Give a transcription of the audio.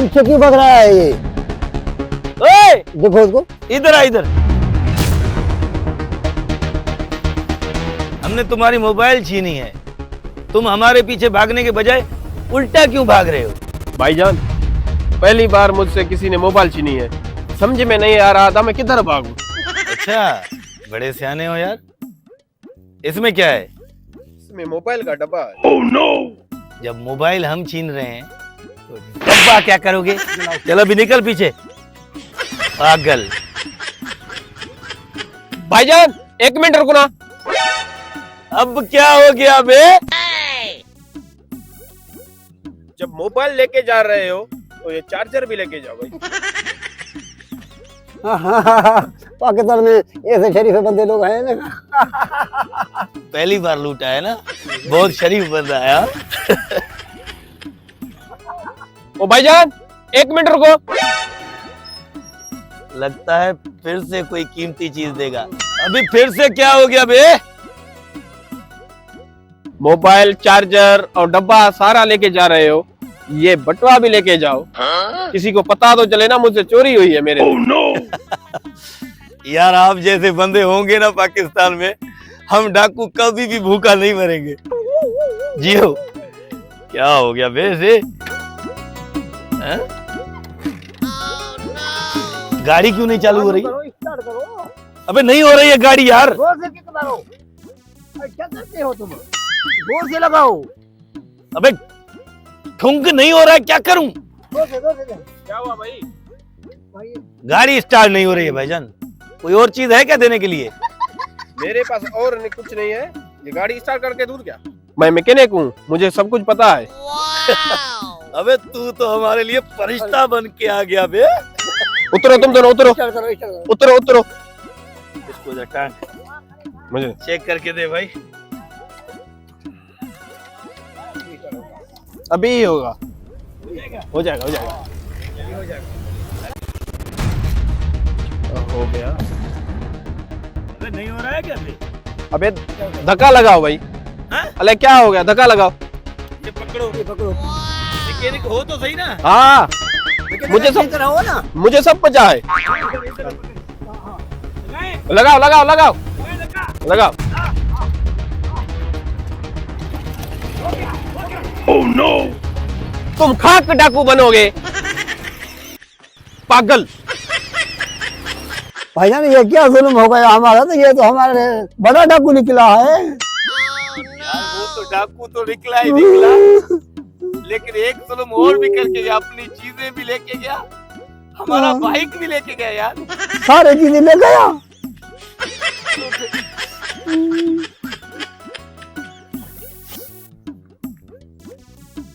पीछे क्यों भाग रहा है ये? ओए देखो उसको। इधर आ इधर। हमने तुम्हारी मोबाइल छीनी है, तुम हमारे पीछे भागने के बजाय उल्टा क्यों भाग रहे हो? भाईजान, पहली बार मुझसे किसी ने मोबाइल छीनी है, समझ में नहीं आ रहा था मैं किधर भागूं। अच्छा, बड़े सियाने हो यार। इसमें क्या है? इसमें मोबाइल का डब्बा है। Oh, no! जब मोबाइल हम छीन रहे हैं तो डब्बा क्या करोगे? चलो अभी निकल पीछे, पागल। भाईजान, 1 मिनट रुको ना। अब क्या हो गया बे? जब मोबाइल लेके जा रहे हो तो ये चार्जर भी लेके जाओ भाई। पाकिस्तान में ऐसे शरीफ बंदे लोग हैं ना। पहली बार लूटा है ना, बहुत शरीफ बंदा है। ओ भाईजान, 1 मिनट रुको। लगता है फिर से कोई कीमती चीज देगा। अभी फिर से क्या हो गया बे? मोबाइल, चार्जर और डब्बा सारा लेके जा रहे हो, ये बटुआ भी लेके जाओ। किसी को पता तो चले ना मुझसे चोरी हुई है मेरे। oh, no! यार आप जैसे बंदे होंगे ना पाकिस्तान में, हम डाकू कभी भी भूखा नहीं मरेंगे। जियो। क्या हो गया बे से? गाड़ी क्यों नहीं चालू हो रही? स्टार्ट करो। अबे नहीं हो रही है गाड़ी यार। जोर से किक मारो। क्या करते हो तुम? जोर से लगाओ। अबे ठुंक नहीं हो रहा है, क्या करूं? जोर से क्या हुआ भाई? गाड़ी स्टार्ट नहीं हो रही है भाईजान। कोई और चीज है क्या देने के लिए? मेरे पास और कुछ नहीं है, ये गाड़ी स्टार्ट करके दूर क्या? मैं मैकेनिक हूँ, मुझे सब कुछ पता है। अबे तू तो हमारे लिए फरिश्ता बन के आ गया बे। उतरो तुम दोनों, उतरो स्टार्ट करो, स्टार्ट करो। उतरो उतरो। इसको जरा टांग मुझे चेक करके दे भाई। अभी ही होगा। हो जाएगा हो जाएगा। हो गया। अबे नहीं हो रहा है क्या बे? अबे धक्का लगाओ भाई। हाँ? अरे क्या हो गया? धक्का लगाओ। ये पकड़ो। ये पकड़ो। मैकेनिक हो तो सही ना? हाँ, मुझे सब तरह हो ना। मुझे सब पता है। लगाओ लगाओ लगाओ लगाओ। Oh no! तुम खाक डाकू बनोगे पागल। भाईजान ये क्या जुल्म हो गया हमारा? तो ये तो हमारे बड़ा डाकू निकला है। यार वो तो डाकू तो निकला ही निकला, लेकिन एक जुल्म और भी करके गया, अपनी चीजें भी लेके गया, हमारा बाइक भी लेके गया यार। सारे चीजें ले गया।